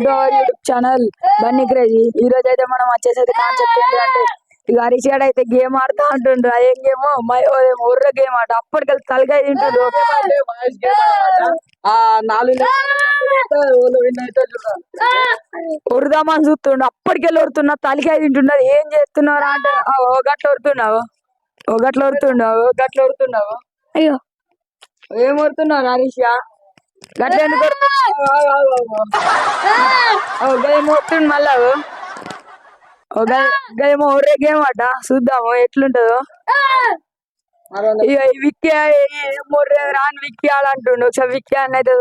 To our YouTube channel Bunny crazy. ఈ రోజు అయితే మనం వచ్చేసేది కాన్సెప్ట్ ఏంటంటే ఇక హరీష్ గారు అయితే గేమ్ ఆడుతూ ఉంటుండ్రు. ఏం గేమ్ ఉర్ర గేమ్ ఆట. అప్పటికెళ్ళి తలకాయ తింటారు. ఉరుదామని చూస్తుండు. అప్పటికెళ్ళి ఉరుతున్నా తలకాయ తింటున్నారు. ఏం చేస్తున్నారా అంటే గట్ల ఉరుతున్నావు, గట్ల ఉరుతున్నావు, గట్ల ఉరుతున్నావు. అయ్యో ఏం ఉరుతున్నావు హరీష్? గట్ల ఎందుకు గేమ్ ఉరుతుండు మళ్ళా. గేమ్ ఒర్రే గేమ్ అట. చూద్దాము ఎట్లుంటదో. ఇక విక్కీ రాని విక్కీ ఆడంటుండు. ఒకసారి విక్కీ అని అయితే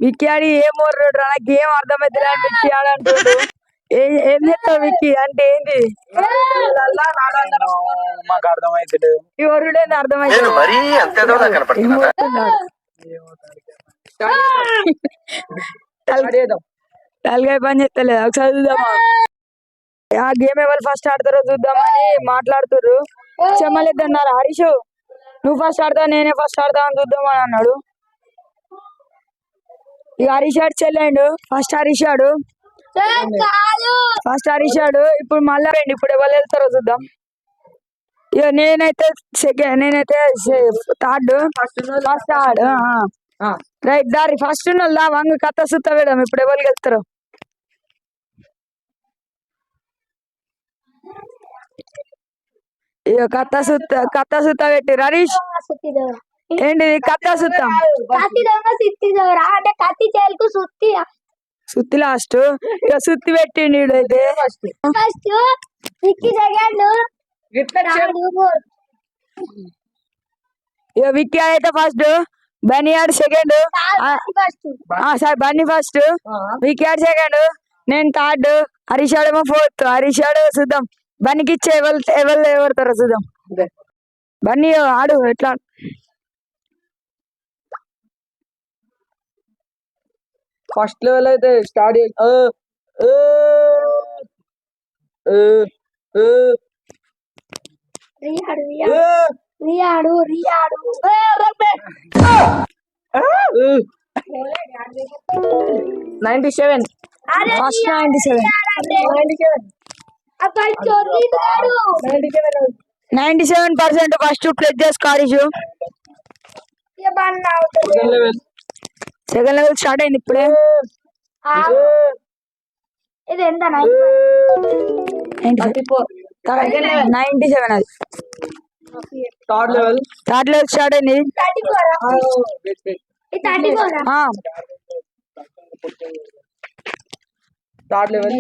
విక్కీ ఆడి ఏం మొర్రాడు రా, నాకు ఏం అర్థమైతే విక్కీ ఆడంటుండు. ఏం చేస్తావు విక్కీ అంటే ఏంటి? మాకు అర్థమైతే ఈ ఒర్రుడేంది అర్థమైతే తలకాయ పని చేస్తలేదు. ఒకసారి చూద్దామా ఆ గేమ్ ఎవరు ఫస్ట్ ఆడతారో చూద్దామని మాట్లాడుతుర్రు. చెమ్మలేద్దన్నారు. హరీష్ నువ్వు ఫస్ట్ ఆడతావు నేనే ఫస్ట్ ఆడతా అని చూద్దామని అన్నాడు. ఇక హరీష్ ఆడు చెల్లండు. ఫస్ట్ హరీష్ ఆడు, ఫస్ట్ హరీష్ ఆడు. ఇప్పుడు మళ్ళా రండి. ఇప్పుడు ఎవరు వెళ్తారో చూద్దాం. ఇక నేనైతే సెకండ్, నేనైతే థర్డ్. ఫస్ట్ ఆడు రైట్ దారి ఫస్ట్ ఉన్నదా వంగ కథ సుత్త వేయడం. ఇప్పుడు ఎవరు వెళ్తారు? ఇక కథ సుత్త పెట్టి హరీష్ ఏంటి కథ సుత్తం సుత్తి లాస్ట్. ఇక సుత్తి పెట్టిండి అయితే. ఇక విక్కీ అయితే ఫస్ట్, బన్నీ ఆడు second. Sorry Bunny first, Vicky ఆడు సెకండ్, నేను థర్డ్, హరీష్ ఆడేమో ఫోర్త్. హరీష్ ఆడు చూద్దాం బన్నీకి ఇచ్చే ఎవరుతారో చూద్దాం. బన్నీ ఆడు ఎట్లా ఫస్ట్ లెవెల్ అయితే స్టార్ట్ రియాడు 97 ఫస్ట్ 97% ఫస్ట్ ప్లేస్ చేసుకో. సెకండ్ లెవెల్ స్టార్ట్ అయింది ఇప్పుడే. ఇది ఎంత 97 అది థర్డ్ లెవెల్ స్టార్ట్ అయింది. థర్డ్ లెవెల్ 25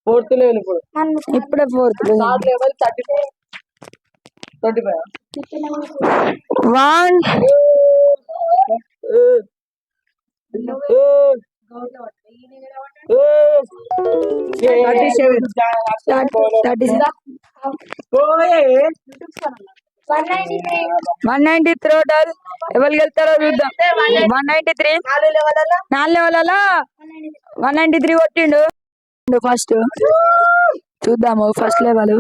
ఫోర్త్ లెవెల్ ఇప్పుడే ఫోర్త్. Third level 34 25 1 190 total. ఎవరికి వెళ్తారో చూద్దాం. 193 4 లెవెల్ 193 కొట్టిండు ఫస్ట్. చూద్దాము ఫస్ట్ లెవెల్.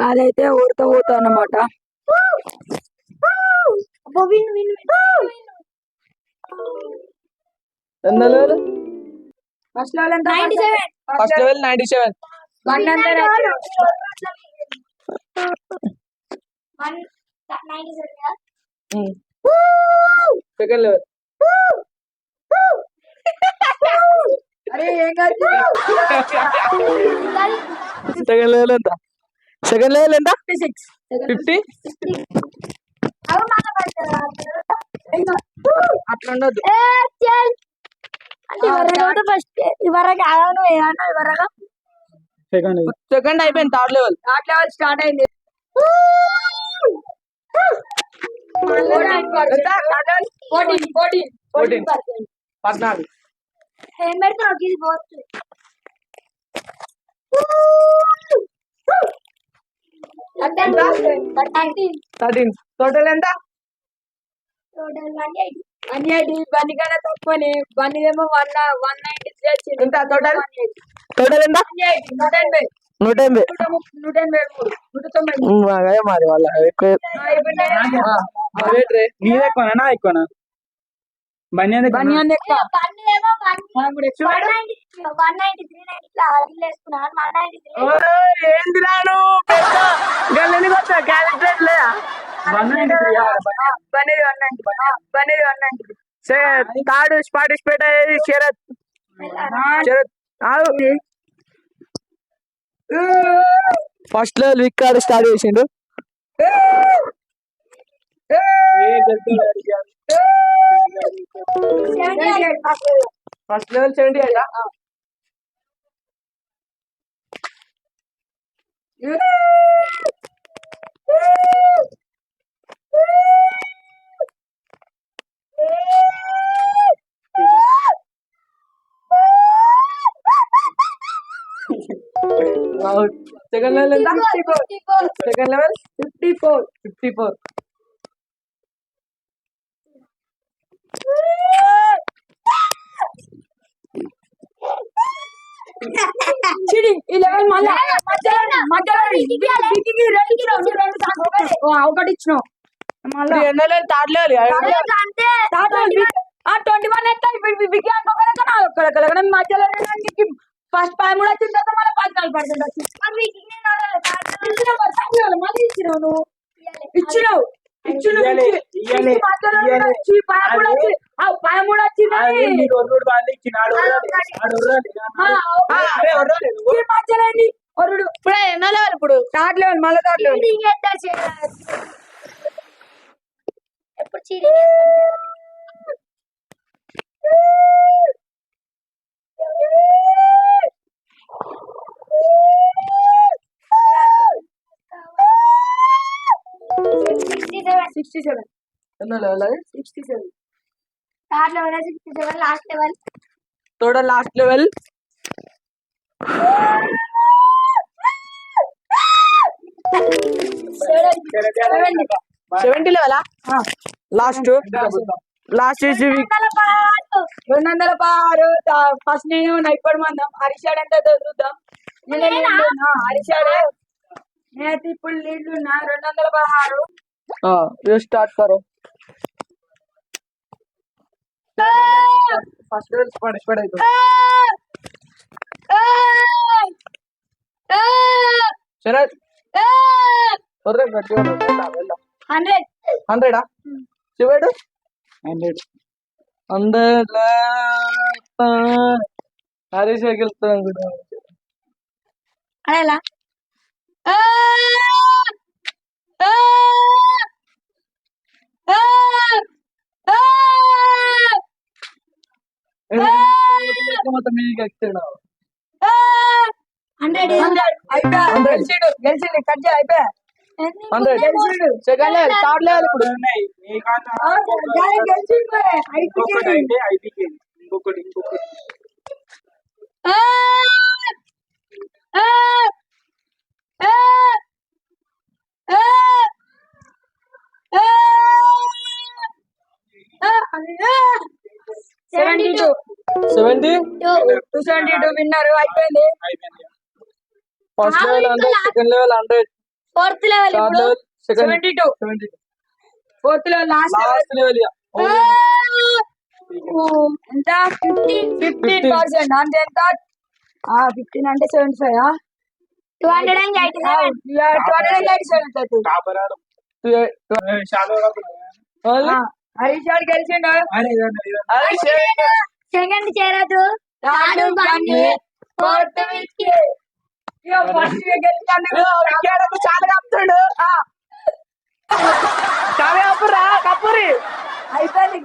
అదైతే ఊరితో పోతా అన్నమాట. ఫస్ట్ లెవెల్ ఎంత? 97. First level 97. Second level second level ఎంత? సెకండ్ లెవెల్ ఎంత? 50. అట్లా ఉండదు. ఫస్ట్ ఇవరకు సెకండ్ అయిపోయింది. థర్డ్ లెవెల్ స్టార్ట్ అయింది. 14 13 టోటల్ ఎంత? బన్నీ కన్నా తక్కువని బన్నీ ఏమో 193 వచ్చింది. ఎంత టోటల్ టోటల్ ఎంత 180 180 193 మరి వాళ్ళ ఎక్కువ నీదే ఎక్కువనా నా ఎక్కువనా బన్నీ బన్నీ అన్న ఎక్కువ బన్నీ ఏమో 193 ఇట్లా అడిగి వేసుకున్నాను 193 ఏంది రాను పెద్ద గల్లని కొత్త క్యారెక్టర్ లేదా థర్డ్ పార్టిసిపేట్ అయ్యేది శరత్ శరత్ ఫస్ట్ లెవెల్ విక్ ఆడి స్టార్ట్ చేసిండు ఫస్ట్ లెవెల్ 78 సెకండ్ లెవెల్ ఎంత సెకండ్ లెవెల్ 54 ఈ లెవెల్ మళ్ళా ఒకటి ఇచ్చినావు మళ్ళీ థర్డ్ లెవెల్ 21 ఎత్తాను మధ్యలో ఫస్ట్ 13 వచ్చిన తర్వాత మళ్ళీ 14 పడుతుంది మళ్ళీ ఇచ్చినావు నువ్వు ఇచ్చినావు ఇప్పుడే ఎన్నో లెవెల్ ఇప్పుడు థర్డ్ లెవెల్ మళ్ళీ థర్డ్ లెవెల్ ఎప్పుడు cheating third level 67 last level total last level seventy లెవెలా లాస్ట్ లాస్ట్ 216 ఫస్ట్ నేను ఇప్పుడు మందం హరిషాడ్ ఎంత చూద్దాం హరిషాడే నేనైతే ఇప్పుడు లీడ్లు ఉన్నా 216 స్టార్ట్ కరో ఫస్ట్ లెవెల్ పార్టిసిపేట్ అవుతుంది శరత్ గట్టిగా 100 శివుడు 100 హరీష్ గెలుస్తాను కూడా అలా మొత్తం మీకు ఎక్కిండు 100 గెలిచిండు కట్ చేయి అయిపోయా 100 సెకండ్ లెవెల్ థర్డ్ లెవెల్ ఇప్పుడు సెవెంటీ 272 విన్నర్ అయిపోయింది first level 100 second level 100 fourth level third ఇప్పుడు లెవెల్ సెకండ్ 72 ఫోర్త్ లో లాస్ట్ లెవెల్ ఎంత 15% అంటే ఎంత 15 అంటే 75 287 హరీష్ గారు గెలిచిండు సెకండ్ చేరదు third Bunny fourth Vicky first గెలిచాను చాలా కప్పుతాడు చాలా కప్పురా కప్పురి అయిపోయింది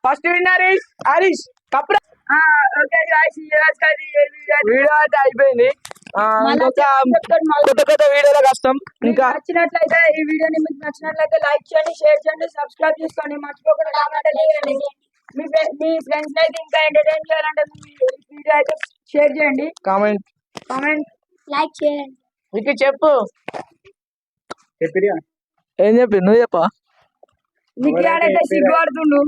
ఫస్ట్ విన్నర్ హరీష్ కప్పురా ఓకే గాయ్స్ వీడియో అయితే అయిపోయింది కొత్త కొత్త వీడియోలో కష్టం ఇంకా నచ్చినట్లయితే ఈ వీడియోని మీకు నచ్చినట్లయితే లైక్ చేయండి షేర్ చేయండి సబ్స్క్రైబ్ చేసుకోండి మర్చిపోకుండా కామెంట్ చేయండి మీ ఫ్రెండ్స్ అయితే ఇంకా ఎంటర్టైన్ చేయాలంటే వీడియో అయితే షేర్ చేయండి కామెంట్ లైక్ చేయండి మీకు చెప్పు ఏం చెప్పి నువ్వు చెప్పా విక్కీ ఆడైతే సిగ్గు పడుతుండు